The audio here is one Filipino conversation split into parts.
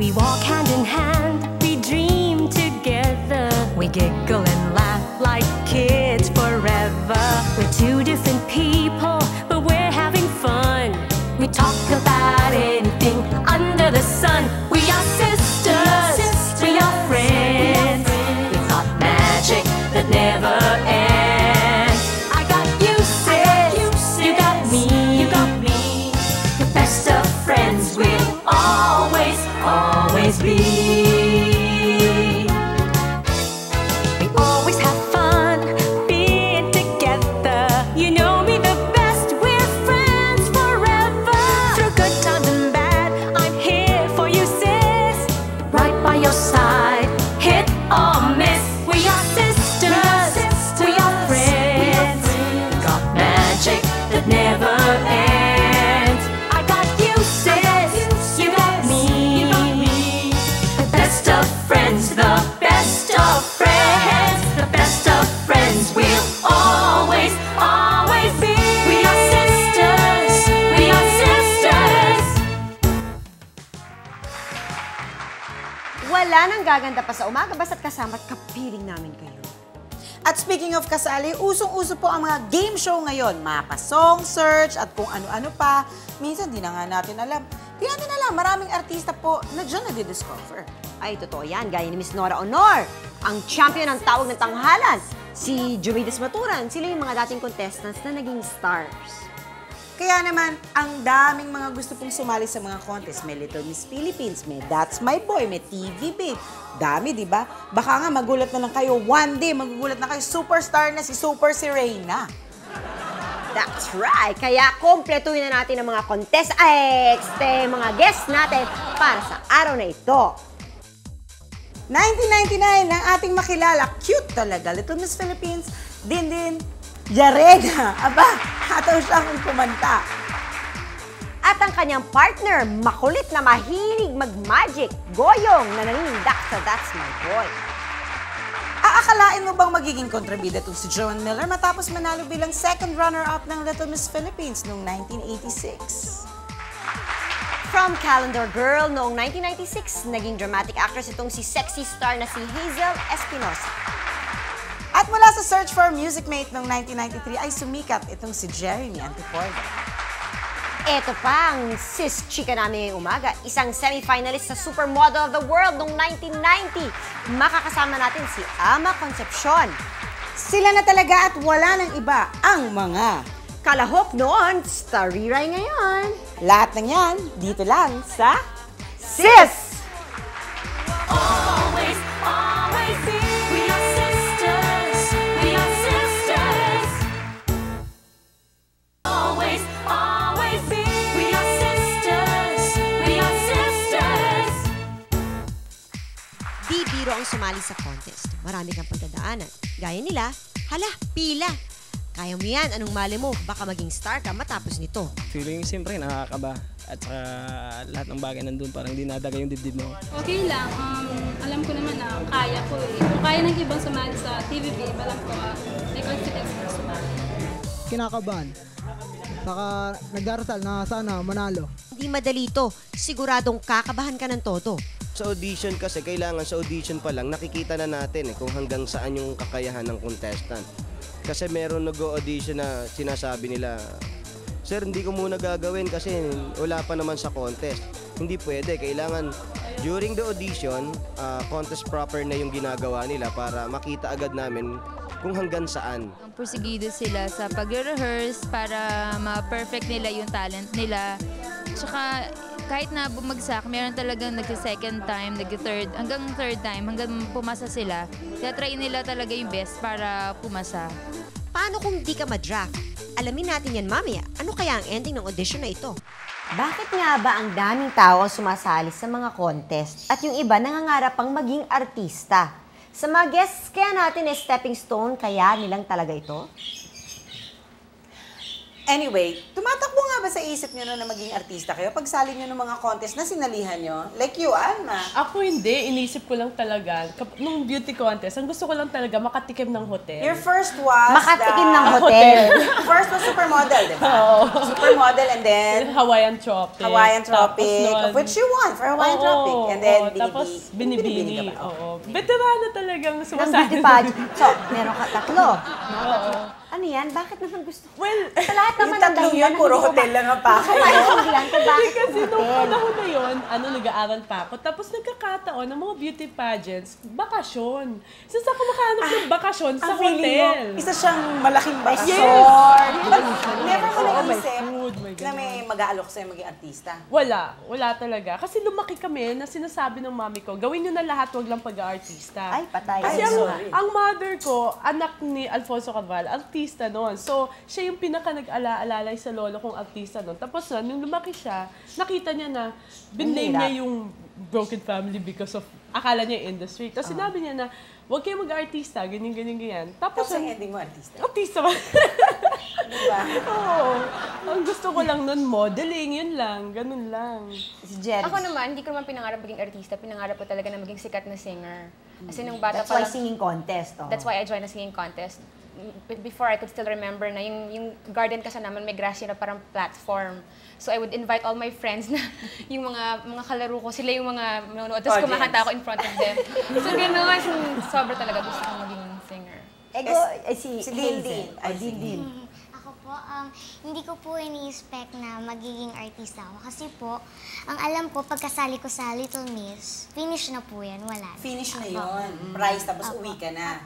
We walk hand in hand, we dream together. We giggle and laugh like kids forever. We're two different people, but we're having fun. We talk about anything under the sun. We are sisters, we are friends. We've got magic that never ends. I got you, sis, you got me. The best of friends will always be. We always have fun being together. You know me the best, we're friends forever. Through good times and bad, I'm here for you, sis. Right by your side, hit or miss. We are sisters, we are friends. Got magic that never ends. I got you, sis, you got me. The best of friends, the best of friends. The best of friends will always be. We are sisters, we are sisters. Wala nang gaganda pa sa umaga basta't kasama at kapiling namin kayo. At speaking of kasali, usong-uso po ang mga game show ngayon. Mapa song search at kung ano-ano pa. Minsan di na nga natin alam. Di natin alam, maraming artista po na dyan nadi-discover. Ay, totoo yan. Gaya ni Miss Nora Honor, ang champion ng tawag ng tanghalan. Si Jumides Maturan, sila yung mga dating contestants na naging stars. Kaya naman, ang daming mga gusto pong sumali sa mga contest. May Little Miss Philippines, may That's My Boy, may TV Babe. Dami, di ba? Baka nga magulat na lang kayo. One day, magugulat na kayo. Superstar na si si Reyna. That's right. Kaya kompletuhin na natin ang mga mga guests natin para sa araw na ito. 1999 ang ating makilala. Cute talaga. Little Miss Philippines, Dindin Yarena. Aba, hataw siya kung kumanta. At ang kanyang partner, makulit na mahilig mag-magic, Goyong, na nanindak sa That's My Boy. Aakalain mo bang magiging kontrabida itong si Joan Miller matapos manalo bilang second runner-up ng Little Miss Philippines noong 1986? From Calendar Girl noong 1996, naging dramatic actress itong si sexy star na si Hazel Espinosa. At mula sa Search for a Music Mate noong 1993 ay sumikat itong si Jeremy Antipolo. Ito pa ang sis chika namin ngayong umaga, isang semi-finalist sa Supermodel of the World noong 1990. Makakasama natin si Ama Concepcion. Sila na talaga at wala nang iba ang mga kalahok noon, stariray ngayon. Lahat ng yan, dito lang sa Sis! Always be. We are sisters, we are sisters. Always be. We are sisters, we are sisters. Di biro ang sumali sa contest. Marami kang pagdadaanan. Gaya nila, hala, pila. Kaya mo yan, anong mali mo? Baka maging star ka matapos nito. Feeling siyempre nakakaba at saka lahat ng bagay nandun parang dinadaga yung dibdib mo. Okay lang. Alam ko naman na kaya ko eh. Kung kaya ng ibang sumali sa TVB, alam ko may confidence na sumali. Kinakabahan. Saka nagdarasal na sana manalo. Hindi madali ito. Siguradong kakabahan ka ng todo. Sa audition kasi, kailangan sa audition pa lang, nakikita na natin kung hanggang saan yung kakayahan ng contestant. Kasi meron nag-audition na sinasabi nila, "Sir, hindi ko muna gagawin kasi wala pa naman sa contest." Hindi pwede. Kailangan during the audition, contest proper na yung ginagawa nila para makita agad namin kung hanggang saan. Porsigido sila sa pag-rehearse para ma-perfect nila yung talent nila. Tsaka kahit na bumagsak, meron talagang nag-second time, nag-third, hanggang third time, hanggang pumasa sila. Kaya try nila talaga yung best para pumasa. Paano kung di ka ma-draft? Alamin natin yan mamaya. Ano kaya ang ending ng audition na ito? Bakit nga ba ang daming tao ang sumasali sa mga contest at yung iba nangangarap pang maging artista? Sa mga guests kaya natin stepping stone, kaya nilang talaga ito? Anyway, tumatakbo nga ba sa isip nyo na maging artista kayo? Pagsali nyo ng mga contest na sinalihan nyo? Like you, Alma. Ako hindi, inisip ko lang talaga. Nung beauty contest, ang gusto ko lang talaga makatikim ng hotel. Your first was Makatikim ng hotel. First was supermodel, di ba? Supermodel and then Hawaiian Tropic. Hawaiian Tropic, Tapos of which you won for Hawaiian Tropic. And then tapos Binibini ka Binibini. ba? Oo. Veterano talagang Ng sumasali. beauty pageant. So, meron ka tatlo. Ano yan? Bakit naman gusto? Well, Sa lahat naman Yung tatlo yun, puro hotel lang ang pakay. Maintindihan ko bakit kasi nung hotel. panahon na yun, nag-aaral pa ako. Tapos nagkakataon ng mga beauty pageants, bakasyon. Since ako makahanap ng bakasyon sa Ang feeling hotel. mo, isa siyang malaking bakasyon. Yes! But never mo Oo, may naisip food, may na may mag-aalok sa'yo maging artista. Wala talaga. Kasi lumaki kami na sinasabi ng mami ko, gawin nyo na lahat, wag lang pag-aartista. Ay, patay. Kasi Ay, sorry. ang mother ko, anak ni Alfonso Carval, artista noon. So, siya yung pinaka nag-alaalay sa lolo kong artista noon. Tapos nung lumaki siya, nakita niya na binlame niya yung broken family because of, akala niya industry. Tapos sinabi niya na, huwag kayo mag-artista, ganyan. Tapos ang ending mo, artista. Artista ba? Diba? Oo. Ang gusto ko lang nun, modeling, yun lang. Ganun lang. Si Jerry. Ako naman, hindi ko naman pinangarap maging artista. Pinangarap ko talaga na maging sikat na singer. Kasi nung bata That's pa why lang, singing contest. Oh. that's why I joined a singing contest. Before, I could still remember na yung garden kasi naman may grass na parang platform. So I would invite all my friends na yung mga kalaro ko, sila yung mga manonood. Tapos kumakanta ako in front of them. So gano'n, sobra talaga gusto kong maging singer. Ego, si Dindin. Ay, Dindin. Ako po, hindi ko po ini-expect na magiging artista ako. Kasi po, ang alam ko, pagkasali ko sa Little Miss, finish na po yan, wala na. Finish na yun. Prize, tapos uwi ka na.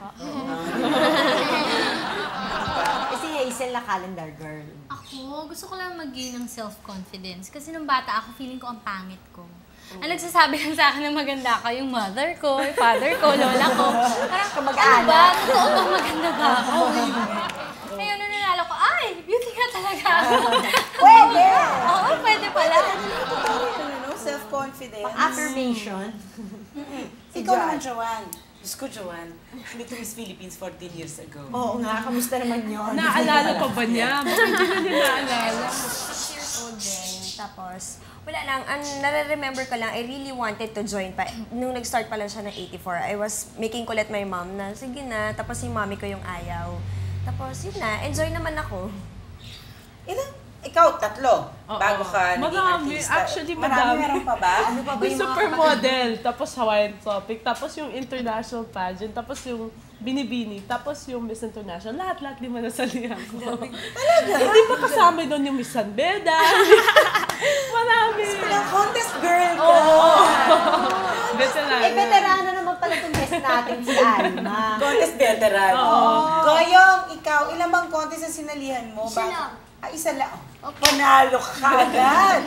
Si Hazel na calendar girl. Ako, gusto ko lang mag-gain ng self-confidence. Kasi nung bata ako, feeling ko ang pangit ko. Ang nagsasabi lang sa akin na maganda ka yung mother ko, yung father ko, lola ko. Parang, ano ba? Totoo ba maganda ba ako? Ngayon, nung nanalo ko, ay, beauty ka talaga ako. Pwede! Oo, pwede pala. Self-confidence. Affirmation. Ikaw naman, Joanne. Diyos ko, Joanne. Little Miss Philippines 14 years ago. Oo nga, kamusta naman yun? Naalala pa ba niya? Bakit hindi na niya naalala? 6 years old din. Tapos, wala lang. Ang nare-remember ko lang, I really wanted to join pa. Nung nag-start pa lang siya ng 84, I was making kulit my mom na, sige na. Tapos yung mommy ko yung ayaw. Tapos yun na, enjoy naman ako. Ikaw, tatlo. Bago ka naging Marami. artista. Actually, madami. Meron pa ba? Ano pa ba Yung yung mga supermodel, tapos Hawaiian Tropic, tapos yung international pageant, tapos yung Binibini, tapos yung Miss International. Lahat-lahat di manasalihan ko. Talaga? Hindi pa kasama doon yung Miss San Beda. Marami. Contest girl ka. Veterano. veterano naman pala itong guest natin si Alma. Contest veteran. Goyong, ikaw, ilang bang contest ang sinalihan mo? Isa lang. Isa lang. Panalo ka agad.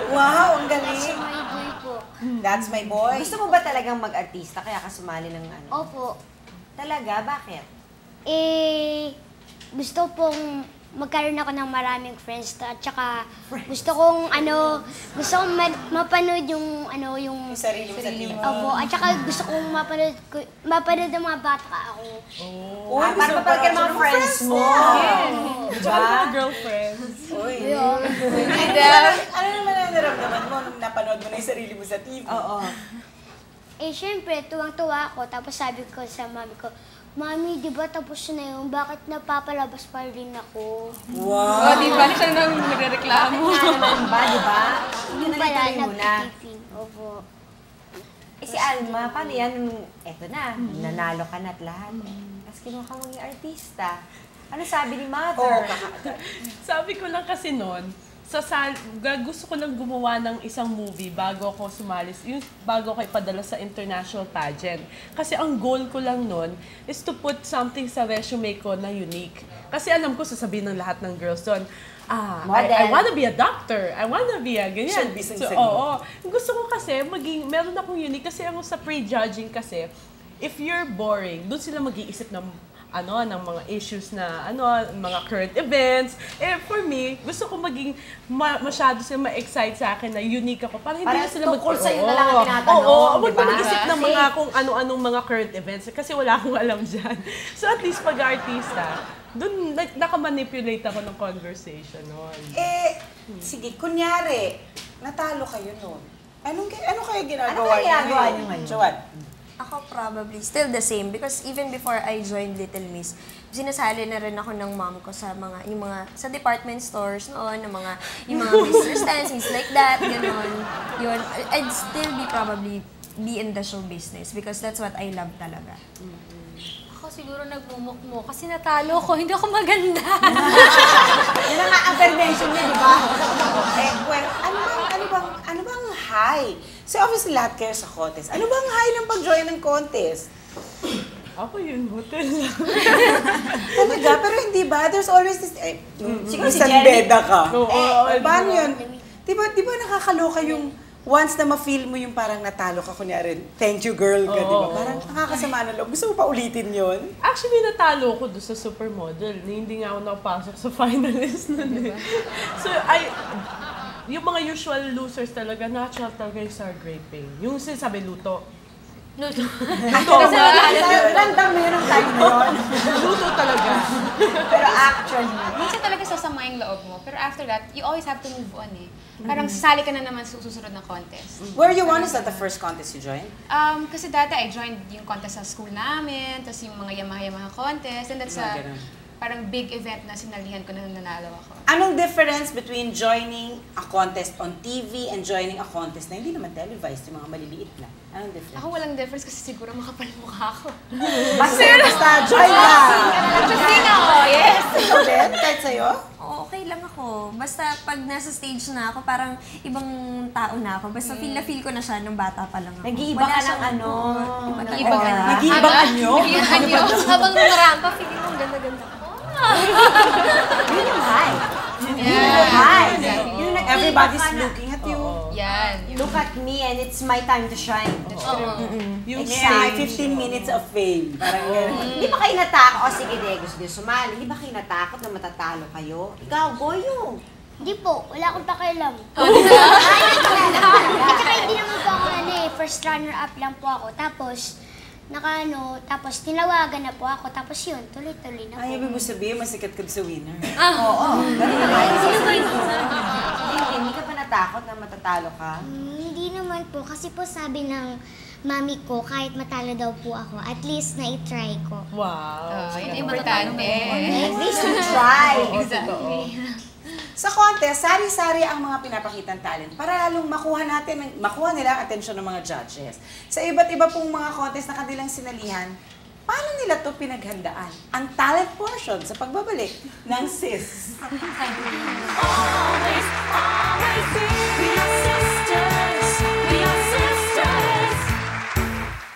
Wow, ang galing. That's my boy po. That's my boy. Gusto mo ba talagang mag-artista kaya ka sumali ng ano? Opo. Talaga? Bakit? Gusto pong magkaroon ako ng maraming friends at saka gusto kong mapanood yung sarili mo sa TV. Opo, at saka gusto kong mapanood ng mga bata ako. Para mapag ka mga friends mo. Tsaka mga girlfriends. Uy. Ano naman ang naramdaman mo nung napanood mo na yung sarili mo sa TV? Oo. Siyempre, tuwang-tuwa ako. Tapos sabi ko sa mami ko, Mami, di ba tapos na yun? Bakit napapalabas pa rin ako? Wow! Di ba? Siya nang nagrereklamo. Bakit nga naman ba, di ba? Yung pala, Tuloy mo na. nagtitipin. Opo. Si Alma, paano yan? Eto na, nanalo ka na at lahat. Tapos kinuha ka maging artista. Ano sabi ni Mother? Sabi ko lang kasi noon, gusto ko lang gumawa ng isang movie bago ako sumalis, bago ako ipadala sa international pageant. Kasi ang goal ko lang noon is to put something sa resume ko na unique. Kasi alam ko, sasabihin ng lahat ng girls doon, I wanna be a doctor, I wanna be a ganyan. So, oo. Gusto ko kasi, meron akong unique kasi sa pre-judging kasi, if you're boring, doon sila mag-iisip ng ng mga issues na mga current events. For me, gusto ko maging masyado sila ma-excite sa akin na unique ako. Para hindi na sila tungkol sa'yo na lang ang tinatanong, huwag diba? na mag-isip ng mga kung ano-anong mga current events kasi wala akong alam dyan. So at least pag-artista, doon nakamanipulate ako ng conversation noon. Sige, kunyari, natalo kayo noon. Ano kaya ginagawa niyo ngayon? Joanne? Ako probably still the same because even before I joined Little Miss, sinasali na rin ako ng mom ko sa sa department stores noon, yung mga Mr. Stans, things like that, gano'n. Yun, I'd still probably be in the show business because that's what I love talaga. Ako siguro nagmumukmo kasi natalo ko, hindi ako maganda. Yan ang affirmation niya, di ba? Well, ano bang high? So obviously lahat kayo sa contest. Ano bang high ng pag-join ng contest? Ako yun, hotel. Talaga? Pero hindi ba? There's always this... Siguro si Jenny. Beda ka. Paano yun? Di ba nakakaloka yung once na ma-feel mo yung parang natalo ka, kunyari, thank you girl ka, di ba? Parang nakakasama na loob. Gusto mo pa ulitin yun? Actually, natalo ko doon sa supermodel. Hindi nga ako nakapasok sa finalist nun. So, yung mga usual losers talaga, natural talaga yung sour graping. Yung sinasabi, luto. Luto. Kasi random mo yun ang time na yun. Luto talaga. Pero actually, minsan talaga sasama yung loob mo. Pero after that, you always have to move on eh. Parang sasali ka na naman sa susunod na contest. Where you won? Is that the first contest you joined? Kasi dati I joined yung contest sa school namin, tapos yung mga Yamaha contest, and that's parang big event na sinalihan ko na nanalo ako. Anong difference between joining a contest on TV and joining a contest na hindi naman televised, yung mga maliliit na? Anong difference? Ako walang difference kasi siguro makapal mukha ako. Basta, join na! Nagpasing ako, yes! Ikaw din? Kahit sa'yo? Okay lang ako. Basta pag nasa stage na ako, parang ibang tao na ako. Basta feel ko na siya nung bata pa lang ako. Nag-iiba ka ng Nag-iiba ka na. Nag-iiba anyo? Habang numaranta, feeling mo ganda-ganda ko. Yun yung high. Everybody's looking at you. Yan. Look at me and it's my time to shine. That's true. Yung 15 minutes of fame. Parang gano'n. Hindi ba kayo natakot? O sige, gusto nyo sumali. Hindi ba kayo natakot na matatalo kayo? Ikaw, Goyo. Hindi po, wala akong pakialam. Tsaka hindi naman po ako first runner-up lang po ako. Tapos, tapos tinawagan na po ako. Tapos yun, tuloy-tuloy na po. Ay, ibig mo sabihin, masikat ka sa winner. Oo. Ganun naman. Hindi ka pa natakot na matatalo ka? Hindi naman po, kasi po sabi ng mami ko, kahit matalo daw po ako, at least na-try ko. Wow. Yun importante. At least you try. Exactly. Sa contest, sari-sari ang mga pinapakitang talent para lalong makuha nila ang atensyon ng mga judges. Sa iba't iba pong mga contest na kanilang sinalihan, paano nila to pinaghandaan? Ang talent portion sa pagbabalik ng Sis. Always, always be. We are sisters. We are sisters.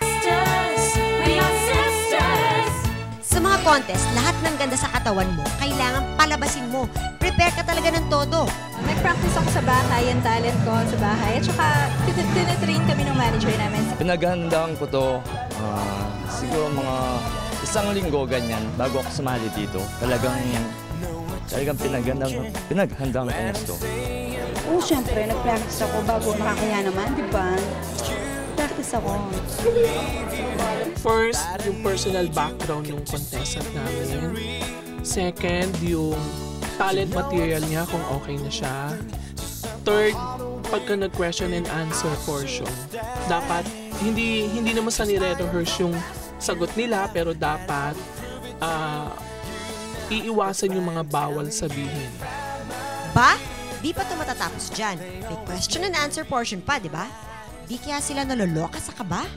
Sisters. We are sisters. Sa mga contest, lahat ng ganda sa katawan mo, kailangan palabasin mo. Prepare ka talaga ng todo. Nag-practice ako sa bahay, yung talent ko sa bahay. At saka, tinatrain kami ng manager namin. Pinaghandaan ko to, siguro mga 1 linggo ganyan, bago ako sumali dito. Talagang pinaghandaan ko gusto. Oo, syempre, nag-practice ako bago makakaya naman, di ba? Practice ako. First, yung personal background ng contestant namin. Second, yung talent material niya kung okay na siya. Third, pagka nag-question and answer portion, dapat hindi naman sa nire-rehearse yung sagot nila, pero dapat iiwasan yung mga bawal sabihin. Ba? Di pa ito matatapos dyan. May question and answer portion pa, di ba? Di kaya sila naloloka sa kaba?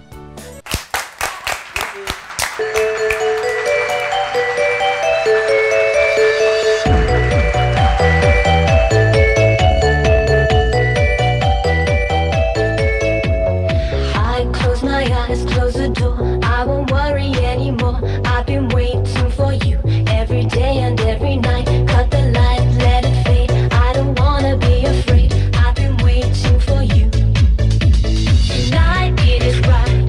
I close my eyes, close the door. I won't worry anymore. I've been waiting for you every day and every night. Cut the light, let it fade. I don't wanna be afraid. I've been waiting for you. Tonight it is right.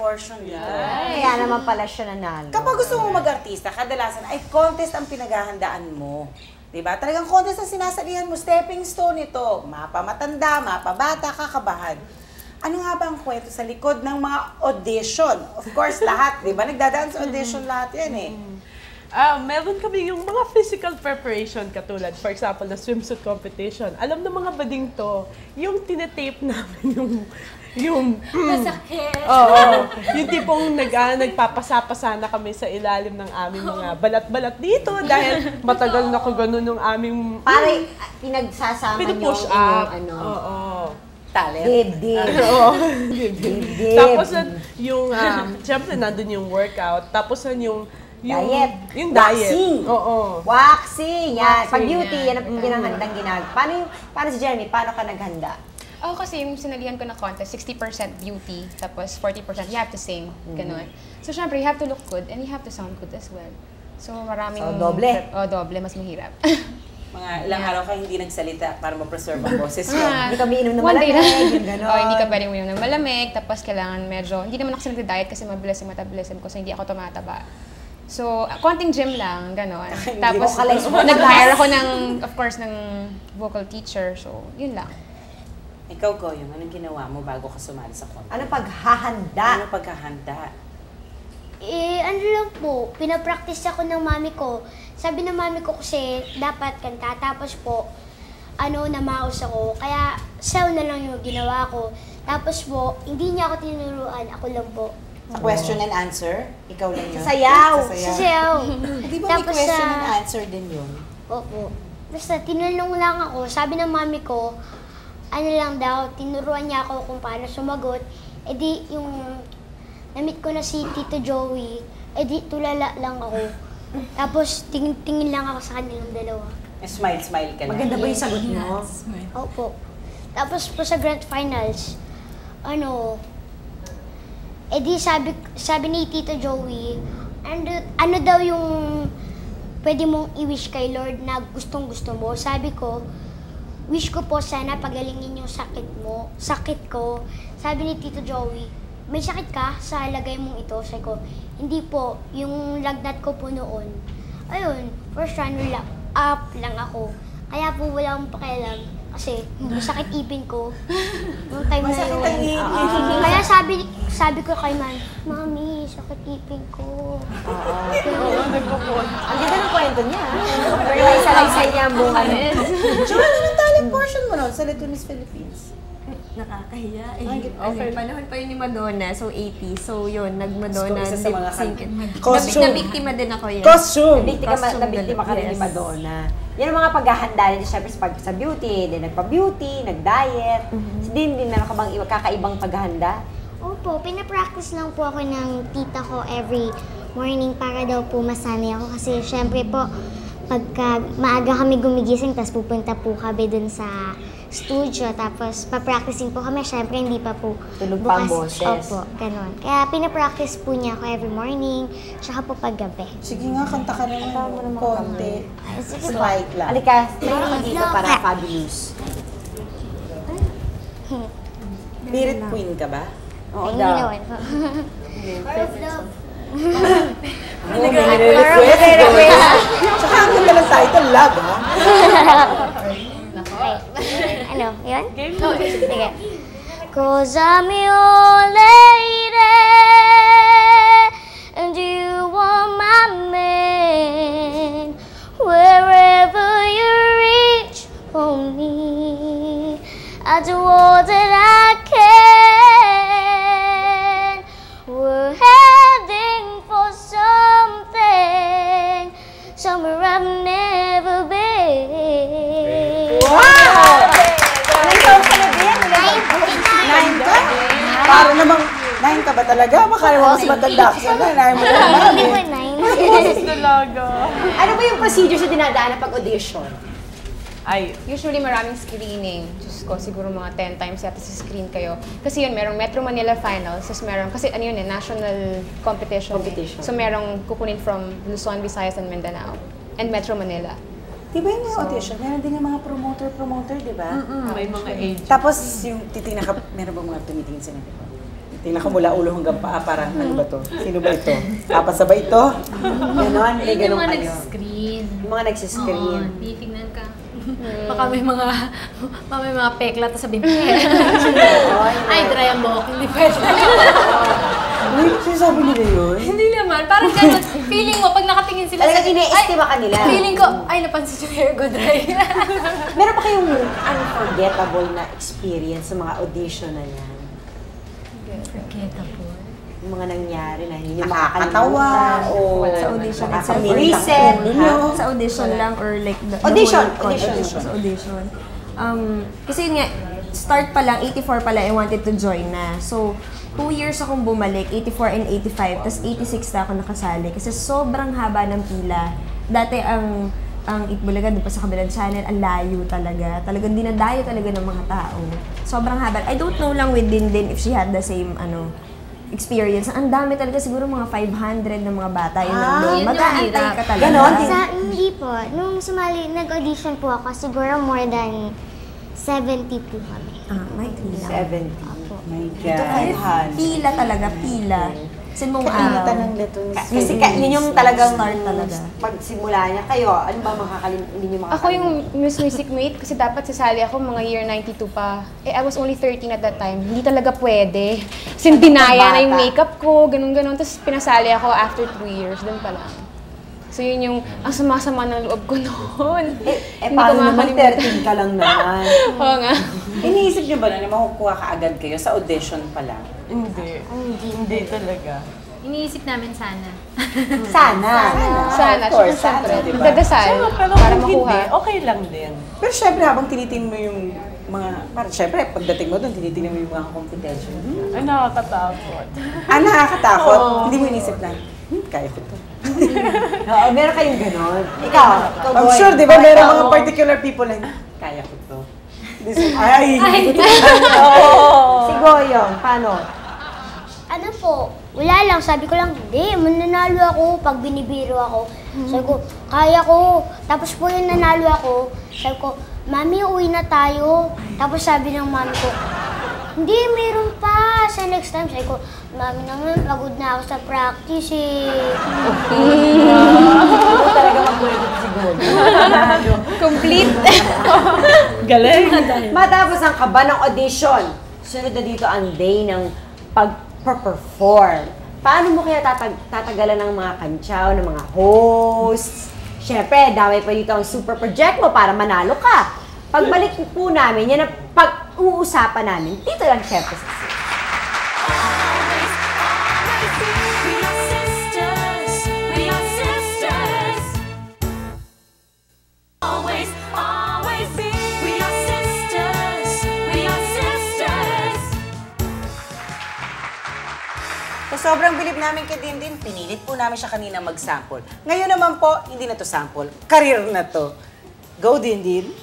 portion dito. Kaya naman pala siya nanalo. Kapag gusto mo mag-artista, kadalasan ay contest ang pinaghahandaan mo. Diba? Talagang contest ang sinasalihan mo, stepping stone ito. Mapa matanda, mapa bata, kakabahan. Ano nga ba ang kwento sa likod ng mga audition? Of course, lahat, di ba? Nagdadaan sa audition lahat yan eh. Meron kami yung mga physical preparation katulad, for example, na swimsuit competition. Alam ng mga bading to, yung tinetape namin yung Masakit. Oo. Yung tipong nagpapasa-pasa na kami sa ilalim ng aming mga balat-balat dito dahil matagal na ko ganun ng aming... Pare, pinagsasama nyo pinupush yung up. ano. Oo. Talent. Dibdib. Oo. Dibdib. Tapos yung, syempre nandun yung workout. Tapos yung Diet. Yung diet. Waxing. Oo. Waxing. Yan. Pag Waxing, beauty, yan. yan ang ginanghandang ginagawa. Paano si Jeremy? Paano ka naghanda? Ako kasi yung sinalihan ko na contest, 60% beauty, tapos 40% you have to sing, ganun. So syempre, you have to look good and you have to sound good as well. So maraming... So, doble? Doble, mas mahirap. Mga ilang araw ka hindi nagsalita para ma-preserve ang boses mo. Hindi ka umiinom ng One day malamig, yung gano'n. hindi ka pwedeng uminom ng malamig, tapos kailangan medyo... Hindi naman ako nag-diet kasi mabilis yung metabolism ko, so hindi ako tumataba. So, konting gym lang, gano'n. Tapos, nag-hire ako ng, of course, ng vocal teacher, so yun lang. Ikaw, Goyong, anong ginawa mo bago ka sumali sa contest? Ano paghahanda? Ano paghahanda? Ano lang po, pinapractice ako ng mami ko. Sabi ng mami ko kasi dapat kanta, tapos po, namaos ako. Kaya, sayaw na lang yung ginawa ko. Tapos po, hindi niya ako tinuruan, ako lang po. Sa question and answer? Ikaw lang yun? Sayaw! Sayaw! Di ba may question and answer din yun? Opo. Basta, tinanong lang ako. Sabi ng mami ko, ano lang daw, tinuruan niya ako kung paano sumagot. E di, yung na-meet ko na si Tito Joey, e di, tulala lang ako. Tapos, tingin lang ako sa kanilang dalawa. Smile-smile ka na. Maganda ba yung sagot mo? Opo. Tapos po sa grand finals, e di sabi ni Tito Joey, ano daw yung pwede mong i-wish kay Lord na gustong-gusto mo? Sabi ko, wish ko po sana pagalingin yung sakit ko. Sabi ni Tito Joey, may sakit ka sa lagay mong ito? Sabi ko, hindi po, yung lagnat ko po noon. Ayun, first runner up lang ako. Kaya po wala akong pakialam. Kasi masakit ipin ko. Yung time na yun. Kaya sabi ko kay Mami, sakit ipin ko. Ang ganda ng kwento niya. Pero may salaysay niya ang bunga niya. Joel, anong talent portion mo nun sa Little Miss Philippines? Nakakahiya eh. Panahon pa yun ni Madonna, so 80s. So yun, nag-Madonna, Isa sa mga costume. Nabiktima din ako yun. Costume! Nabiktima ka rin ni Madonna. Yan ang mga paghahanda niya, syempre sa beauty, din nagpa-beauty, nag-diet. Din meron ka bang kakaibang paghahanda? Opo, pinapractice lang po ako ng tita ko every morning para daw po masanay ako. Kasi syempre po, pagka maaga kami gumigising, tapos pupunta po kami dun sa studio, tapos pa-practicing po kami. Syempre, hindi pa po tulog pa ang boses. Opo, ganun. Kaya pinapractice po niya ako every morning, tsaka po paggabi. Sige nga, kanta ka naman konti. Sige po. Slight lang. Alika, mayroon ka dito para fabulous. Spirit Queen ka ba? Oo Hindi daw. naman po. Nire-request. Tsaka ang ganda ng title, Love, ha? Ano, yun? Sige. 'Cause I'm your lady and you are my man. Wherever you reach for me, I do all that I can. We're heading for something, somewhere I've never been. Wow! Nine ka? Para namang, 9 ka ba talaga? Makalawa mas matanda ka sana. 9 mo naman. Hindi po 9. Boses talaga. Ano ba yung procedure sa dinadaan pag audition? Usually maraming screening. Diyos ko, siguro mga 10 times yata sa screen kayo. Kasi yun, merong Metro Manila Finals. Tapos merong, kasi ano yun national competition. So merong kukunin from Luzon, Visayas, and Mindanao. And Metro Manila. Di ba yung mga audition? Meron din yung mga promoter, di ba? May mga age. Tapos yung titingnan ka, meron bang mga tumitingin sa nito? Tingnan ko mula ulo hanggang paa, parang ano ba to? Sino ba ito? Papasabay ito? Ganon, may Yung ganong mga ano. nag-screen. Yung mga nagsiscreen. Oo, titignan ka. Baka may mga pekla to sabihin. Ay, dry ang buhok, hindi pwede. Uy, sinasabi nila yun? Hindi naman, parang gano'n. Feeling mo, pag nakatingin sila Talaga ine-estima ka nila. Feeling ko, ay, napansin yung hair ko dry. Meron pa kayong unforgettable na experience sa mga audition na yan? Forgettable? Yung mga nangyari na hindi nyo Nakakatawa makakalimutan. o Sa audition itself. Reset. Sa audition lang or like the Audition, whole audition. Sa audition. Kasi yun nga, start pa lang, 84 pa lang, I wanted to join na. So, 2 years akong bumalik, 84 and 85, tapos 86 na ako nakasali. Kasi sobrang haba ng pila. Dati ang Itbulaga, doon pa sa kabilang channel, ang layo talaga. Talagang dinadayo talaga ng mga tao. Sobrang haba. I don't know lang with Dindin if she had the same experience. Ang dami talaga, siguro mga 500 ng mga bata yun nandun. Mag-aantay ka talaga. Ganon? Hindi po. Nung nag-audition po ako, siguro more than 70 po kami. May pila. 70. My God. Pila talaga, pila. Kasi mong araw. Kasi yun yung talagang start talaga. pagsimula niya. Kayo, ano ba hindi nyo makakalimutan? Ako yung Miss Music Meet kasi dapat sasali ako mga year 92 pa. I was only 13 at that time. Hindi talaga pwede. Kasi dinaya na yung makeup ko, ganun-ganun. Tapos pinasali ako after 2 years. Doon pa lang. So yun yung, ang sama-sama ng loob ko noon. Paano naman 13 ka lang naman? Oo nga. Iniisip niyo ba na makukuha ka agad kayo sa audition pa lang? Hindi talaga. Iniisip namin sana. Sana, Of course, syempre. diba? Dadasal Pero para kung makuha. hindi, okay lang din. Pero syempre, habang tinitingin mo yung mga, parang syempre, pagdating mo doon, tinitingnan mo yung mga competition. Ay, nakakatakot. Nakakatakot? Oo. Hindi mo inisip na, kaya ko to. Oo, meron kayong ganon. Ikaw I'm Boy. sure, di ba, meron mga Oo. particular people na, kaya ko to. Ay! Si Goyong, paano? Ano po, wala lang. Sabi ko lang, hindi, mananalo ako pag binibiro ako. Sabi ko, kaya ko. Tapos po yung nanalo ako, sabi ko, Mami, uwi na tayo. Tapos sabi ng mami ko, hindi, meron pa. Sa next time, sabi ko, Mami naman, pagod na ako sa practice eh. Talaga magulit si Goyong. Complete. Galing. Matapos ang kaba ng audition, sunod na dito ang day ng pag-perform. Paano mo kaya tatagalan ng mga kantsaw, ng mga hosts? Siyempre, damay pa dito ang super project mo para manalo ka. Pagbalik po namin, yan ang pag-uusapan namin. Dito lang siyempre sa Always, always be. We are sisters. We are sisters. So, sobrang bilib namin kay Dindin, pinilit po namin siya kanina mag-sample. Ngayon naman po, hindi na to sample. Career na to. Go, Dindin!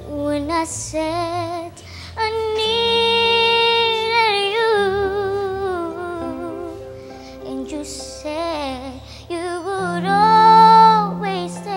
When I said I needed you, and you said you would always stay.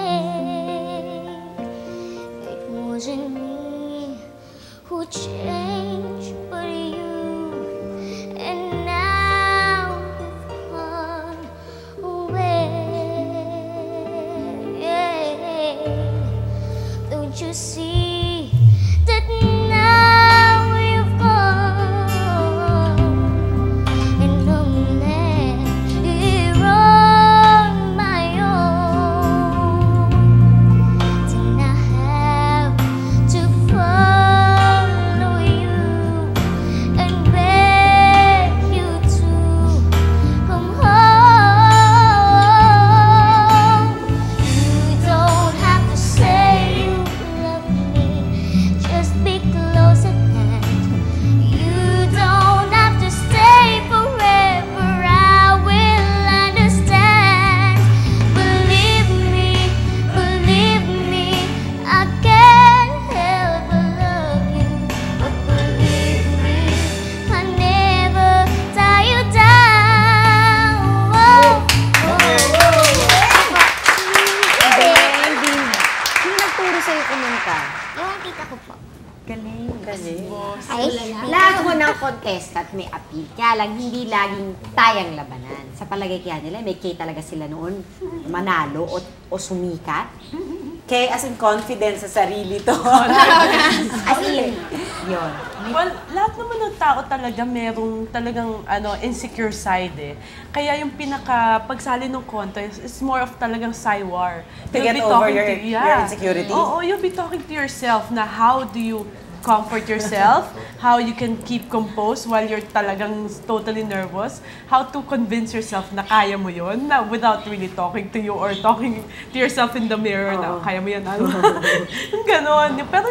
contestant may appeal. Kaya lang, hindi laging tayang labanan. Sa palagay kaya nila, may K talaga sila noon. Manalo o sumikat. K as in confidence sa sarili to. As in, yun. Well, lahat naman ng tao talaga merong talagang insecure side eh. Kaya yung pagsali ng contest is more of talagang saywar. To get over your insecurity? Oo, you'll be talking to yourself na how do you comfort yourself, how you can keep composed while you're talagang totally nervous, how to convince yourself na kaya mo yun, na without really talking to you or talking to yourself in the mirror na kaya mo yan, yung ganon. Pero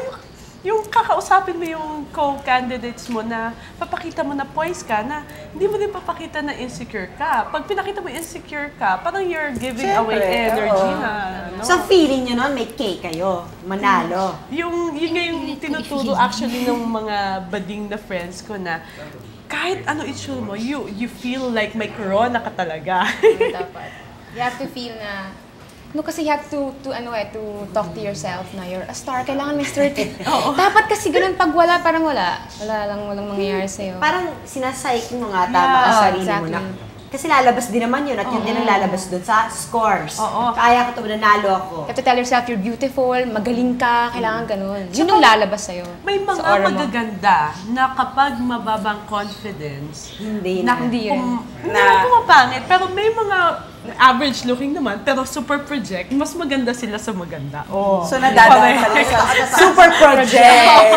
yung kakausapin mo yung co-candidates mo na papakita mo na poise ka, na hindi mo din papakita na insecure ka. Pag pinakita mo insecure ka, parang you're giving away energy na. So feeling nyo nun, may K kayo, manalo. Yun nga yung tinuturo actually ng mga bading na friends ko na kahit ano itsura mo, you feel like may corona ka talaga. Dapat. You have to feel na kasi you have to talk to yourself na you're a star, kailangan may certain. Dapat kasi ganun, pag wala, parang walang mangyayari sa'yo. Parang sinasayik mo nga tama sa sarili mo na. Kasi lalabas din naman yun at yun din ang lalabas doon sa scores. Kaya ko ito, nanalo ako. You have to tell yourself you're beautiful, magaling ka, kailangan ganun. Yun yung lalabas sa'yo. May mga magaganda na kapag mababang confidence, hindi pumapangit, pero may mga average looking naman, pero super project, mas maganda sila sa maganda. So nadadaan talaga sa super project.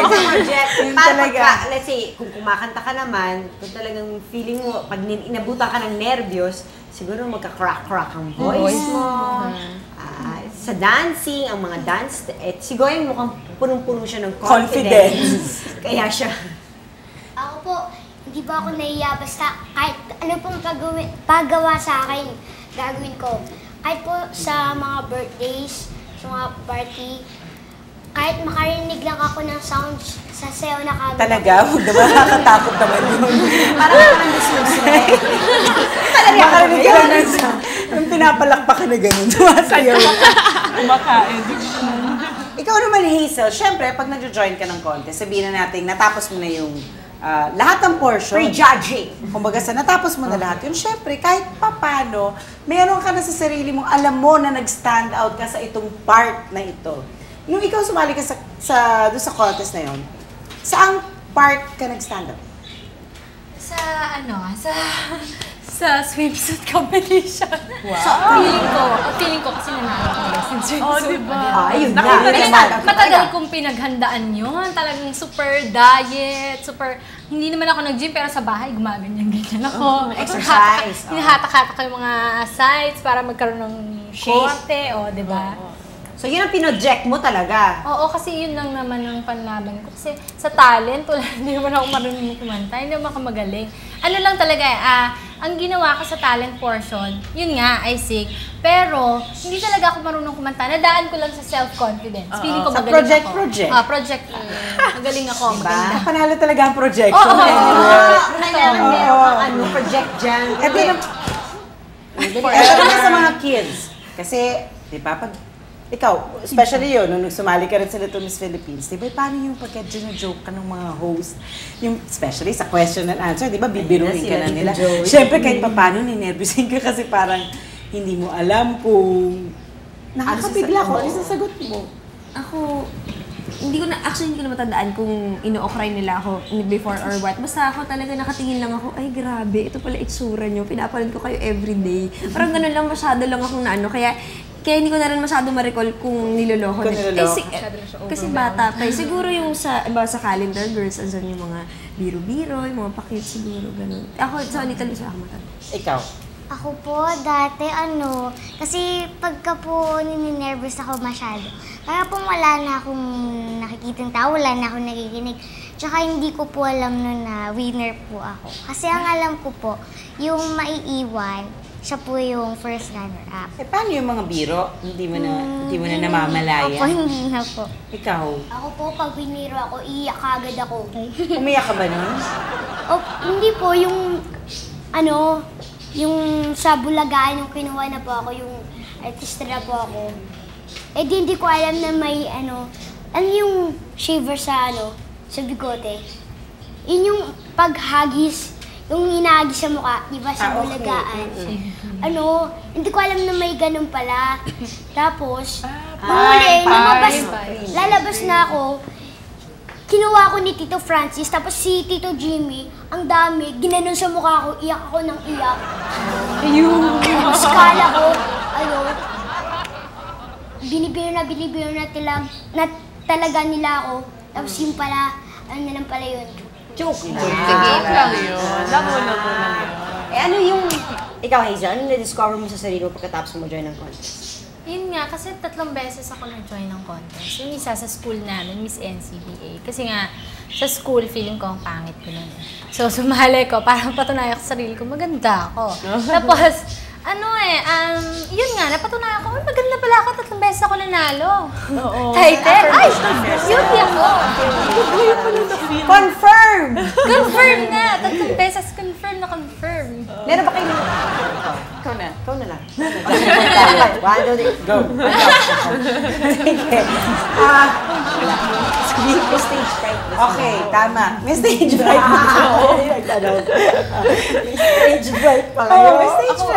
Super project. Talaga, let's say, kung kumakanta ka naman, kung talagang feeling mo, pag inabutan ka ng nervyos, siguro magka-crack-crack ang voice mo. Sa dancing, ang mga dance, siguro yung mukhang punong-puno siya ng confidence. Kaya siya. Ako po, hindi ba ako nahiya basta kahit ano pong pagawa sa akin, gagawin ko. Kahit po sa mga birthdays, sa mga party, kahit makarinig lang ako ng sounds sa sayo na kami. Talaga? Huwag naman, nakakatakot naman yun. Parang naman dismusay. Makarinig ka lang ng sound. Yung pinapalakpakan na ganun, sumasayaw. Kumakain. Ikaw naman, Hazel, syempre, pag nag-join ka ng contest, sabihin na natin, natapos mo na yung lahat ng portion. Pre-judging. Kumbaga sa natapos mo na lahat yun, syempre, kahit papano, meron ka na sa sarili mong alam mo na nag-stand out ka sa itong part na ito. Nung ikaw sumali ka doon sa contest na yun, saang part ka nag-stand out? Sa swimsuit competition. Wow. Feeling ko kasi nanalo ko sa swimsuit. Diba? Ayun na. Matagal kong pinaghandaan yun. Talagang super diet, super... Hindi naman ako nag-gym, pero sa bahay gumaganyan-ganyan ako. Exercise. Hinahatak-hatak ko yung mga sides para magkaroon ng korte, diba? So yun ang pinoject mo talaga? Oo, kasi yun lang naman ang panlaban ko. Kasi sa talent, hindi naman ako marunong kumanta, hindi naman ako magaling. Ano lang talaga, ang ginawa ko sa talent portion, yun nga, I sing. Pero, hindi talaga ako marunong kumanta. Nadaan ko lang sa self-confidence. Feeling ko magaling ako. Project? Project. Magaling ako. Diba? Panalo talaga ang project. Meron project dyan. Ito naman sa mga kids. Kasi, di ba, pag ikaw, especially yun, nung sumali ka rin sa Little Miss Philippines, di ba, paano yung pagka-joke ka ng mga host, yung, especially sa question and answer, di ba, bibiruin ka na nila. Siyempre, kahit pa paano, ninervyusin ka kasi parang hindi mo alam kung nakakabigla ko, ano sasagot mo? Ako, hindi ko na matandaan kung ino-okray nila ako before or what. Basta ako talaga nakatingin lang ako, ay grabe, ito pala itsura nyo, pinapanood ko kayo everyday. Parang ganun lang, masyado lang akong naano, kaya hindi ko na rin masyado ma-recall kung niloloko na. Kasi bata pa. Siguro yung sa calendar girls, andyan yung mga biro-biro, yung mga pakit siguro, ganun. Ako, sa Little Miss ako matanda. Ikaw? Ako po, dati kasi pagka po nininervous ako masyado, kaya po wala na akong nakikitang tao, wala na akong nakikinig. Tsaka hindi ko po alam nun na winner po ako. Kasi ang alam ko po, yung maiiwan, siya po yung first runner-up. Paano yung mga biro? Hindi mo na namamalaya? Ako, hindi na po. Ikaw? Ako po, pag biniro ako, iiyak agad ako. Umiyak ka ba nun? Hindi po, yung yung sa Bulagaan, yung kinuha na po ako, yung artista na po ako. Hindi ko alam na may yung shaver sa bigote. Yun yung paghagis, yung hinahagis sa mukha, di ba sa bulagaan. Hindi ko alam na may ganun pala. Tapos, huli, lalabas na ako, kinuha ko ni Tito Francis, tapos si Tito Jimmy, ang dami, ginanon sa mukha ko, iyak ako ng iyak. Tapos kala ko, binibiro na talaga nila ako. Tapos yun pala, ano lang pala yun. Joke lang. Joke lang yun. Laro lang yun. Ano yung, ikaw Hazel, ano na-discover mo sa sarili mo pagkatapos mo join ng contest? Yun nga, kasi 3 beses ako nag-join ng contest. Yung isa sa school namin, Miss NCBA. Kasi nga, sa school, feeling ko ang pangit ko nun. So, sumali ko, parang patunayan ko sa sarili ko, maganda ako. Tapos, yun nga, napatunayan ko, maganda pala ako, 3 beses ako nanalo. Title. Ay, beauty ako. Confirm! Confirm na! 3 beses confirm na confirm. Meron ba kayo nung... Ikaw na. Ikaw na lang. 1, 2, 3, go! May stage fright. Okay, tama. May stage fright. May stage fright pa kayo.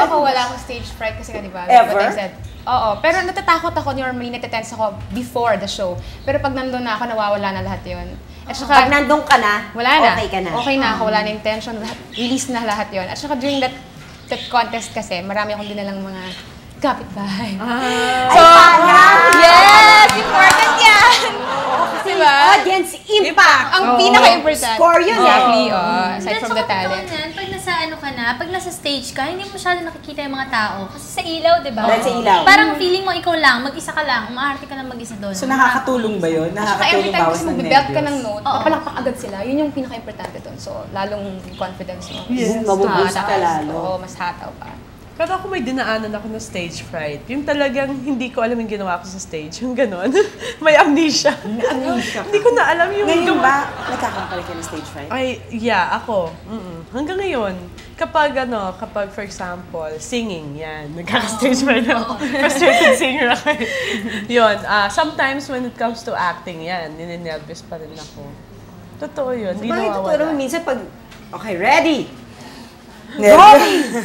Ako wala akong stage fright kasi nga, di ba? Ever? What I said. Oo, pero natatakot ako or may natitense ako before the show. Pero pag nandun na ako, nawawala na lahat yun. At saka, pag nandun ka na, wala na. okay ka na. Okay na ako, wala na intention, release na lahat yun. At saka during that contest kasi, marami akong dinalang mga kapitbahay. So, yes! Important yan! Diba? Audience impact! Ang pinaka-important. Score yun Exactly, aside from the talent. Pag nasa pag nasa stage ka, hindi mo masyado nakikita yung mga tao. Kasi sa ilaw, di ba? Dahil sa ilaw. Parang feeling mo ikaw lang, mag-isa ka lang, umaarte ka lang mag-isa doon. So nakakatulong ba yun? Saka every Nakakatulong time bawas kasi ng mag-belt ka nervyos? ng note, papalakpak agad sila. Yun yung pinaka-importante doon. So, lalong confidence mo. Yes. Mabuboost ka lalo. Oo, mas hataw pa. Pero ako may dinaanan ako ng stage fright. Yung talagang hindi ko alam yung ginawa ko sa stage. Yung gano'n. May amnesia. Hindi ko na alam yung... Ngayon ba, nagkakaroon ka ng stage fright? Ay, yeah, ako. Hanggang ngayon. Kapag for example, singing, yan. Nagkaka-stage fright ako. Frustrated singer ako. Yun. Sometimes when it comes to acting, yan. Ninenervous pa rin ako. Totoo yun. Hindi Bakit totoo nawawala. naman minsan pag, okay, ready? Rolling!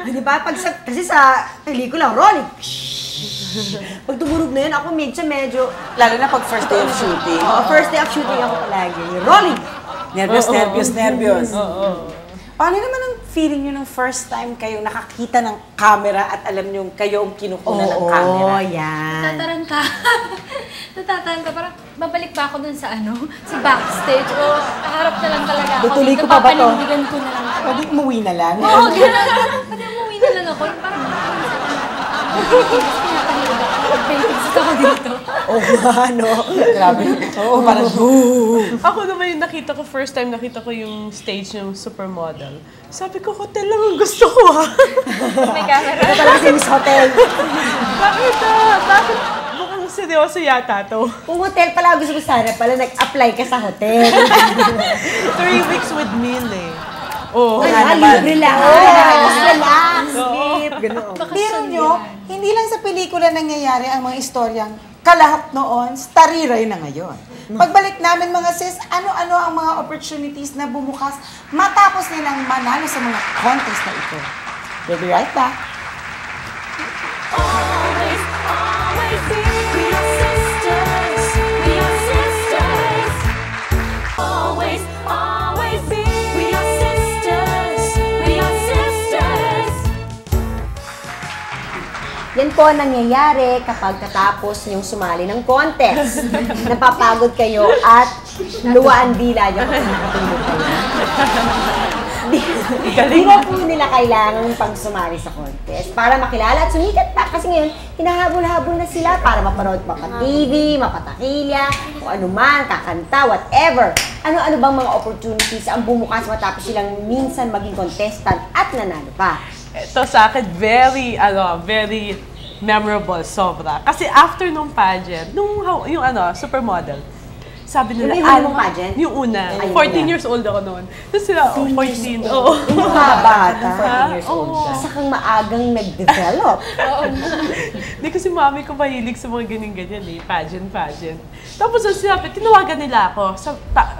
Di ba? Kasi sa pelikula, rolling. Pag tumunog na yun, ako medyo... Lalo na pag first day of shooting. First day of shooting ako palagi. Rolling! Nervyos. Paano naman ang feeling nyo ng first time kayo nakakita ng camera at alam nyo kayo ang kinukunan ng camera? Oo, yan. Natataran ka. Parang babalik ba ako dun sa sa backstage o harap na lang talaga ako. Tutuloy ko pa ba to? Papanindigan ko na lang ako. Pwede umuwi na lang? Oo, gano'n. Pwede umuwi na lang ako. Parang pinapanilig ako dito. Grabe. Oo, parang Ako naman yung first time nakita ko yung stage ng Supermodel. Sabi ko, hotel lang ang gusto ko May camera. Ito talaga si Miss Hotel. Bakit mukhang seryoso yata to? Kung hotel pala, gusto ko sana pala nag-apply ka sa hotel. 3 weeks with meal libre lang. Relax, sleep, gano'n. Pero nyo, hindi lang sa pelikula nangyayari ang mga istoryang kalahok noon, stariray na ngayon. Pagbalik namin mga sis, ano-ano ang mga opportunities na bumukas matapos nilang manalo sa mga contest na ito. We'll be right back. Always, always be. We are sisters. We are sisters. Always, always be. We are sisters. We are sisters. Yan po ang nangyayari kapag katapos niyong sumali ng contest. Napapagod kayo at luwaan dila niyo kasi nakatulog kayo. Di ba po nila kailangan pang sumali sa contest para makilala at sumikat pa? Kasi ngayon, hinahabol-habol na sila para mapanood mapa-TV, mapatakilya, o anuman, kakanta, whatever. Ano-ano bang mga opportunities ang bumukas matapos silang minsan maging contestant at nanalo pa? Ito sa akin, very memorable, sobra. Kasi after nung pageant, yung Supermodel, sabi nila, Yung huli mong pageant? Yung una. Ay, 14 una. years old ako noon. Tapos sila, 14. Oo. Yung mga bata. 14 years old ka. Isa kang maagang nag-develop. Hindi kasi mami ko mahilig sa mga ganyan-ganyan eh. Pageant. Tapos ang sinabi, tinawagan nila ako.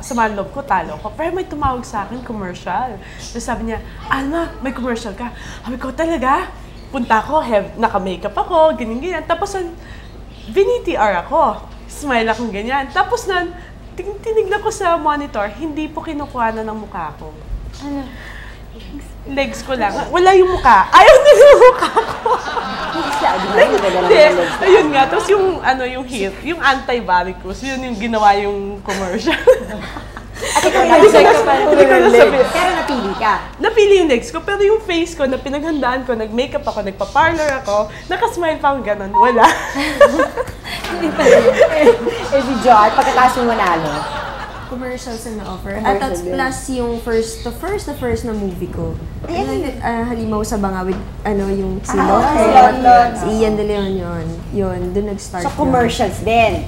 Sa manloob ko, talo ko. Pero may tumawag sa akin, commercial. Tapos sabi niya, Alma, may commercial ka. Sabi ko, talaga? Punta ko, naka-makeup ako, ganyan-ganyan. Tapos VTR ako. Smile akong ganyan. Tapos tinignan ko sa monitor, hindi po kinukuha na ng mukha ko. Ano? Legs ko lang. Wala yung mukha. Ayaw nila yung mukha ko. Hindi. Ayun nga. Tapos yung hip, yung anti-varicose, yun yung ginawa yung commercial. At ikaw pero napili ka? Napili yung legs ko, pero yung face ko na pinaghandaan ko, nag-makeup ako, nagpa-parlor ako, nakasmile pa akong ganun. Wala. Si Jar, pagkatapos yung manalo, commercials na na-offer. At that's plus yung first na movie ko. Halimaw sa Banga with yung si Lotte, si Ian De Leon yun, doon nag-start. So commercials din.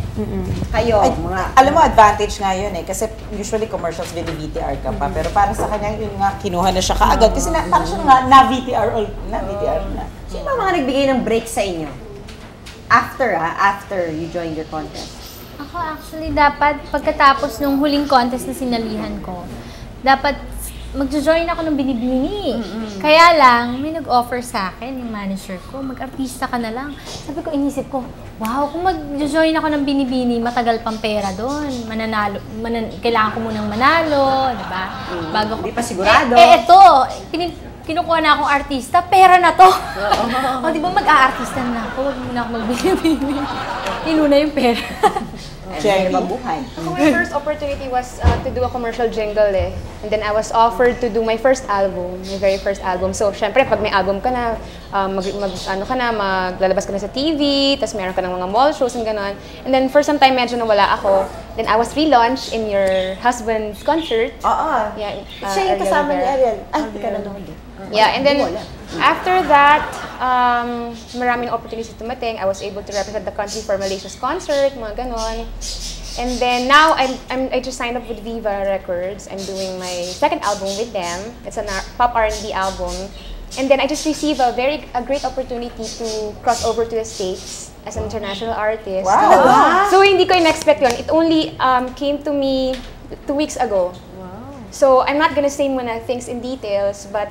Kayo, mga... Alam mo, advantage nga yun eh. Kasi usually commercials din VTR ka pa. Pero para sa kanya, yun nga, kinuha na siya kaagad. Kasi parang siya nga, na-VTR na. Sino ba mga nagbigay ng break sa inyo? After you joined your contest? Ako actually dapat pagkatapos nung huling contest na sinalihan ko, dapat magjo-join ako ng Binibini. Kaya lang, may nag-offer sa akin, yung manager ko, mag-artista ka na lang. Sabi ko, inisip ko, wow, kung mag-join ako ng Binibini, matagal pang pera doon. Kailangan ko munang manalo, diba? Bago Hindi pa sigurado. Eto, kinukuha na akong artista, pera na to. O, di ba mag-aartista na ako, huwag muna ako mag-Binibini. Inuna yung pera. My first opportunity was to do a commercial jingle eh. And then I was offered to do my first album, my very first album. So, syempre, pag may album ka na, maglalabas ka na sa TV, tapos meron ka ng mga mall shows and gano'n. And then for some time, medyo nawala ako. Then I was relaunched in your husband's concert. Yeah, siya yung kasama ni Ariel. Hindi ka na doon. Yeah, and then after that, maraming opportunities tumating. I was able to represent the country for Malaysia's concert, mga ganon. And then now, I just signed up with Viva Records. I'm doing my second album with them. It's a pop R&B album. And then I just received a great opportunity to cross over to the States as an international artist. Wow! So hindi ko in-expect yun. It only came to me 2 weeks ago. So, I'm not gonna say muna things in details, but...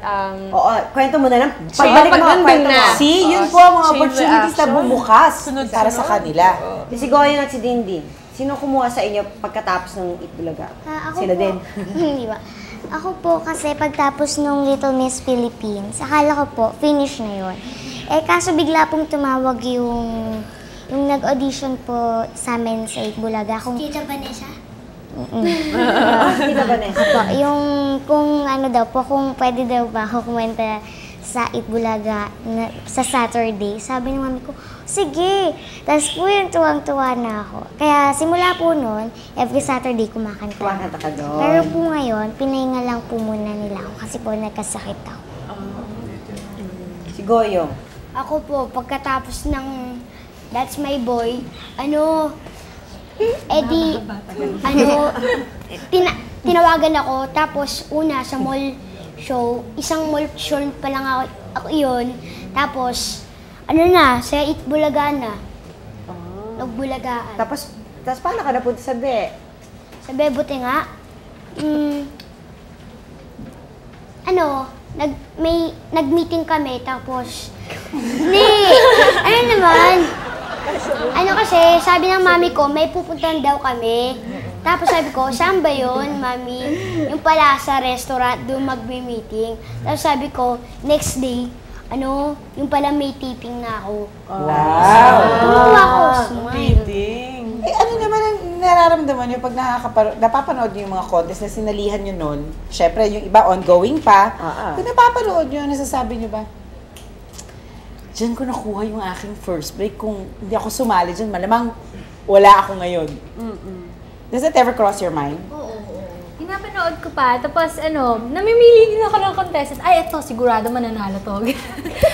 kwento mo na lang. Pagbalik mo, kwento mo. See, yun po ang mga opportunities na bumukas para sa kanila. Si Goyen at si Dindin, sino kumuha sa inyo pagkatapos ng Itbulaga? Sila din? Hindi ba? Ako po kasi pagtapos ng Little Miss Philippines, akala ko po, finish na yun. Kaso bigla pong tumawag yung nag-audition po sa amin sa Itbulaga. Tita Vanessa? Tita Vanessa. Apo, yung kung kung pwede daw ba ako kumanta sa Itbulaga sa Saturday, sabi ng mami ko, sige! Tapos po yung tuwang-tuwa na ako. Kaya simula po noon, every Saturday kumakanta. Kumakanta ka doon. Pero po ngayon, pinahinga lang po muna nila ako kasi po nagkasakit ako. Si Goyo. Ako po, pagkatapos ng That's My Boy, tinawagan ako, tapos una sa mall show, isang mall show pa lang ako yun, tapos sa Itbulaga na. Nagbulagaan. Tapos paano ka napunta sa Be? Sa Be, buti nga. Nag-meeting kami, tapos, kasi, sabi ng mami ko, may pupuntahan daw kami. Tapos sabi ko, saan ba yun, mami? Yung pala sa restaurant, doon mag-meeting. Tapos sabi ko, next day, yung pala may tipping na ako. Wow! Tumawa ako, smile. Ano naman ang nararamdaman nyo pag napapanood nyo yung mga contest na sinalihan nyo nun? Siyempre, yung iba ongoing pa. Kung napapanood nyo, nasasabi nyo ba? Diyan ko nakuha yung aking first break. Kung hindi ako sumali dyan, malamang wala ako ngayon. Does that ever cross your mind? Oo. Pinapanood ko pa. Tapos namimili din ako ng contestant. Ay, ito, sigurado mananalo to.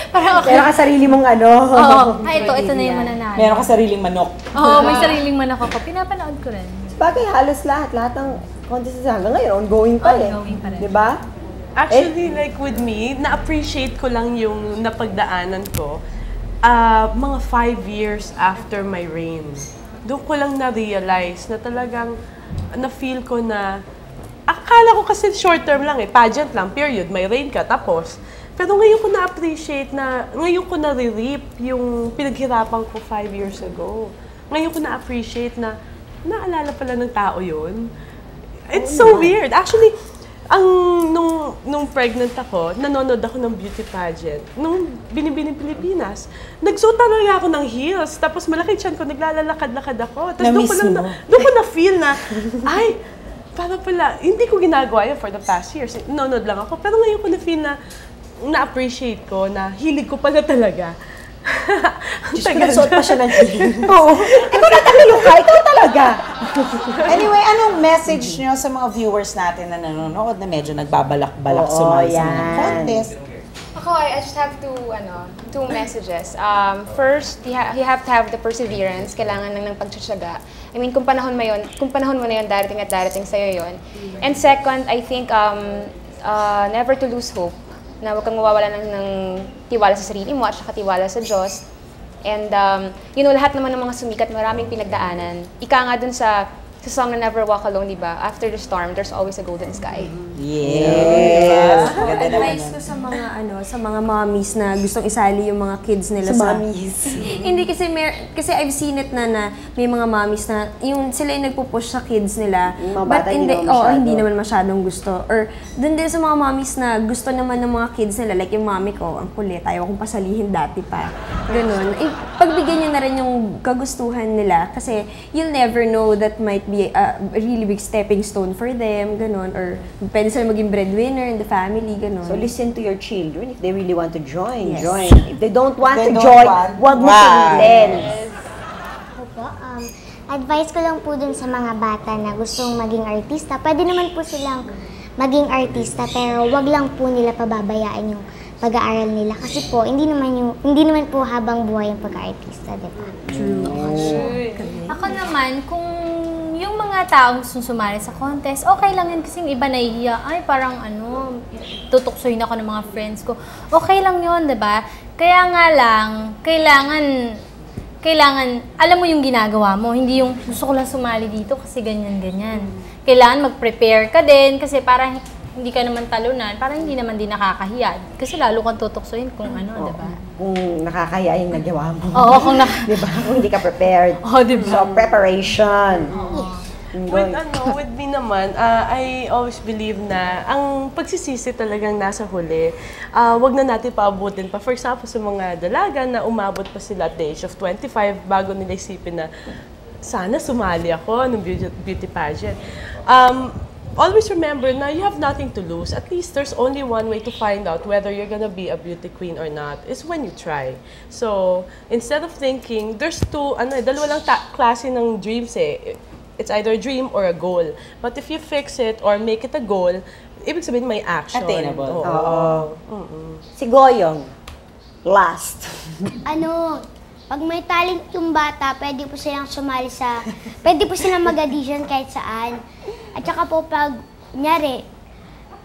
Parang okay. Meron ka sarili mong Oo. Ay, ito na yung mananalo. Meron ka sariling manok. Oo, may sariling manok ako. Pinapanood ko rin. Bagay halos lahat ng contest hanggang ngayon, ongoing pa rin. Ongoing pa rin. Di ba? Actually, like with me, na-appreciate ko lang yung napagdaanan ko mga 5 years after my reign. Doon ko lang na-realize na talagang na-feel ko na akala ko kasi short term lang pageant lang, period, may reign ka, tapos. Pero ngayon ko na-appreciate na, ngayon ko na-reap yung pinaghirapan ko 5 years ago. Ngayon ko na-appreciate na naalala pala ng tao yun. It's so weird. Actually, nung pregnant ako, nanonood ako ng beauty pageant. Nung Binibining Pilipinas, nagsuot talaga ako ng heels. Tapos malaki tiyan ko, naglalakad-lakad ako. Tapos doon ko na-feel na, ay, para pala, hindi ko ginagawa yun for the past years. Nanonood lang ako. Pero ngayon ko na-feel na, na-appreciate ko na hilig ko pala talaga. Diyos ko, nagsuot pa siya ng hilig. Oo. Ikaw na tanong ka, ikaw talaga. Anyway, anong message nyo sa mga viewers natin na nanonood na medyo nagbabalak-balak sumali sa mga contest? Ako, I just have two messages. First, you have to have the perseverance. Kailangan lang ng pagtsatsaga. I mean, kung panahon mo na yun, darating at darating sa'yo yun. And second, I think never to lose hope. Na huwag kang mawawala ng tiwala sa sarili mo at saka tiwala sa Diyos. And, lahat naman ng mga sumikat, maraming pinagdaanan. Ika nga dun sa song na Never Walk Alone, di ba? After the storm, there's always a golden sky. Yes! Advice ko sa mga mommies na gustong isali yung mga kids nila sa mommies. Hindi kasi I've seen it na may mga mommies na sila yung nagpo-push sa kids nila. But hindi naman masyadong gusto. Or dun din sa mga mommies na gusto naman ng mga kids nila, like yung mommy ko, ang kulit, ayaw kong pasalihin dati pa. Ganun. Pagbigyan nyo na rin yung kagustuhan nila kasi you'll never know that might be a really big stepping stone for them, ganun. Or pwede sila maging breadwinner in the family, ganun. So listen to your children. If they really want to join, Yes. join. If they don't want to join, huwag mo pilitin. Advice ko lang po dun sa mga bata na gustong maging artista. Pwede naman po silang maging artista, pero wag lang po nila pababayaan yung pag-aaral nila. Kasi po, hindi naman po habang buhay yung pag-artista, di ba? True. Ako naman, kung yung mga taong gustong sumali sa contest, okay lang yun kasi yung iba nahihiya, ay parang tutuksoyin ako ng mga friends ko. Okay lang yun, diba? Kaya nga lang, kailangan, alam mo yung ginagawa mo, hindi yung gusto ko lang sumali dito kasi ganyan-ganyan. Kailangan mag-prepare ka din kasi parang hindi ka naman talunan, parang hindi naman din nakakahiya. Kasi lalo kang tutuksoyin kung diba? Kung nakakahiya yung nagawa mo. Oo, diba? Kung hindi ka prepared. Diba? So, preparation. With me naman, I always believe na ang pagsisisi talagang nasa huli. Wag na natin paabutin pa. For example, sa mga dalaga na umabot pa sila at the age of 25 bago nila isipin na sana sumali ako ng beauty pageant. Always remember na you have nothing to lose. At least there's only one way to find out whether you're gonna be a beauty queen or not, is when you try. So, instead of thinking, there's dalawa lang klase ng dreams It's either a dream or a goal. But if you fix it or make it a goal, ibig sabihin may action. Attainable. Si Goyong, last. Pag may talent yung bata, pwede po silang pwede po silang mag-audition kahit saan. At saka po pag, kunyari,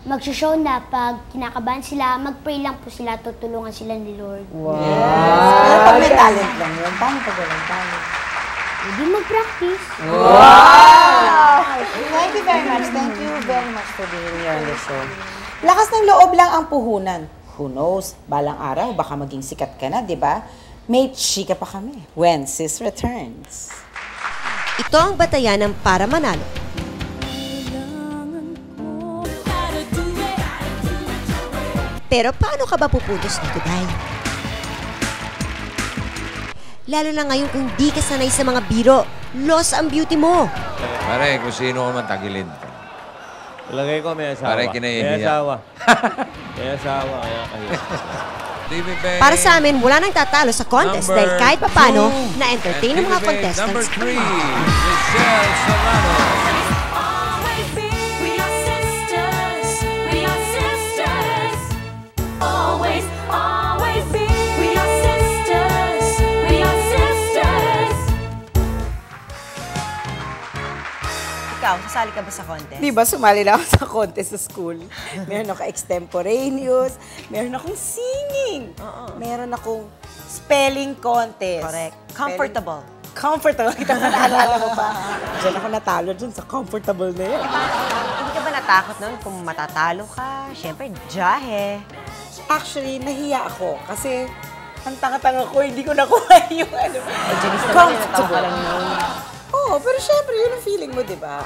mag-show na, pag kinakabahan sila, mag-pray lang po sila, tutulungan sila ni Lord. Wow! Pero pag may talent lang yun, paano pag walang talent? Hindi mag-practice. Wow! Thank you very much. Thank you very much for being here on the show. Lakas ng loob lang ang puhunan. Who knows? Balang araw, baka maging sikat ka na, di ba? May chika pa kami when Sis returns. Ito ang batayan ng Para Manalo. Pero paano ka ba puputos dito, Day? Lalo na ngayon kung di ka sanay sa mga biro, lost ang beauty mo. Pare, kung sino ka man tagilid. Palagay ko may asawa. Pare, kinahihiya. May asawa. May asawa, kaya kahiya. Para sa amin, wala nang tatalo sa contest dahil kahit papano, na-entertain ng mga contestants. Number 3, Michelle Serrano. Ikaw, sasali ka ba sa contest? Di ba, sumali lang ako sa contest sa school. Meron ako extemporaneous, meron akong singing, meron akong spelling contest. Correct. Comfortable. Comfortable. Kita pa, naalala mo pa. Diyan ako natalo dun sa comfortable na yun. Hindi ka ba natakot nun kung matatalo ka? Siyempre, jahe. Actually, nahiya ako kasi ang tanga-tanga ko, hindi ko nakuha yung ano. Janice naman, natawa ka lang yun. Oo, pero syempre, yun ang feeling mo, di ba?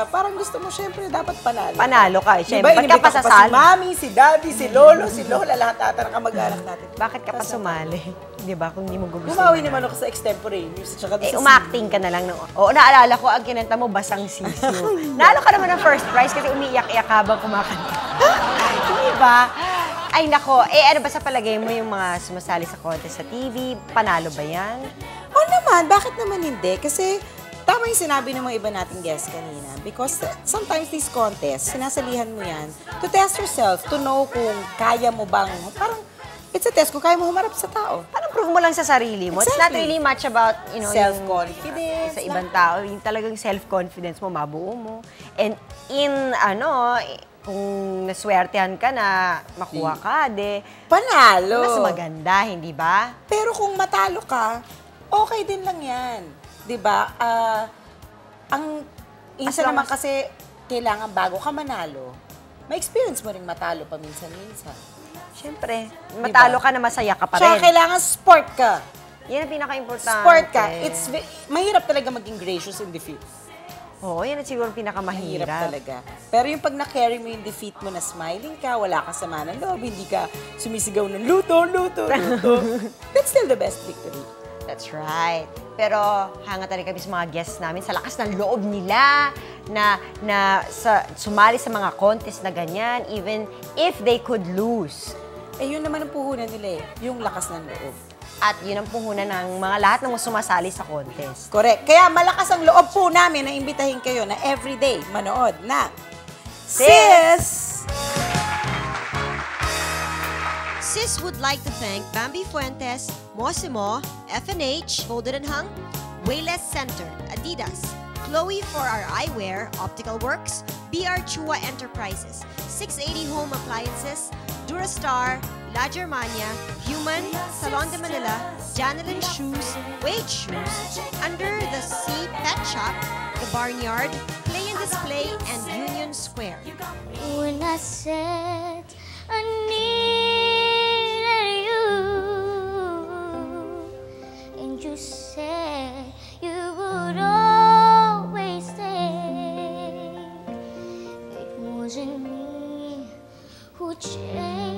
Parang gusto mo, syempre, dapat panalo. Panalo ka, syempre. Diba, Ba't ka pa si sasali? mami, si daddy, si lolo, si lola, lahat ata ng kamag-anak natin. Bakit ka pa sumali? Di ba? Kung hindi mo gugustuhin. Gumawi naman ako sa extemporaneous. Umacting ka na lang. Oo, naalala ko, ang kinanta mo, Basang Sisiyo. Nalo ka naman ng first prize kasi umiiyak-iyak habang kumakanta. Di ba? Ay, nako. Ano ba sa palagay mo yung mga sumasali sa contest sa TV? Panalo ba yan? Oo naman. Bakit naman hindi? Kasi tama yung sinabi ng mga iba nating guests kanina. Because sometimes these contests, sinasalihan mo yan to test yourself, to know kung kaya mo bang, parang it's a test kung kaya mo humarap sa tao. Parang prove mo lang sa sarili mo. Exactly. It's not really much about, self-confidence. Sa ibang tao. Yung talagang self-confidence mo, mabuo mo. And kung naswertehan ka na makuha ka, panalo. Mas maganda, hindi ba? Pero kung matalo ka, okay din lang yan. Di ba? Isa naman kasi, kailangan bago ka manalo, may experience mo ring matalo paminsan-minsan. Siyempre, matalo ka na masaya ka pa rin. Tsaka kailangan sport ka. Yan ang pinaka-importante. Sport ka. Mahirap talaga maging gracious in defeat. Oo, yan ang siguro Mahirap pinakamahirap. talaga. Pero yung pag na-carry mo yung defeat mo na smiling ka, wala ka sama ng loob, hindi ka sumisigaw ng luto, luto, luto. That's still the best victory. That's right. Pero hanga talaga kami sa mga guests namin sa lakas ng loob nila na sumali sa mga contest na ganyan, even if they could lose. Yun naman ang puhunan nila yung lakas ng loob. At yun ang puhunan ng mga lahat ng sumasali sa contest. Correct. Kaya malakas ang loob po namin na imbitahin kayo na everyday manood na Sis! Sis would like to thank Bambi Fuentes, Mosimo, FNH, Folded and Hung, Wayless Center, Adidas, Chloe for our eyewear, Optical Works, BR Chua Enterprises, 680 Home Appliances, Durastar, La Germania, Human, Salon de Manila, Janelin Shoes, Wade Shoes, Under the Sea Pet Shop, The Barnyard, Play and Display, and Union Square. When I said I needed you, and you said you would always stay, it wasn't me who changed.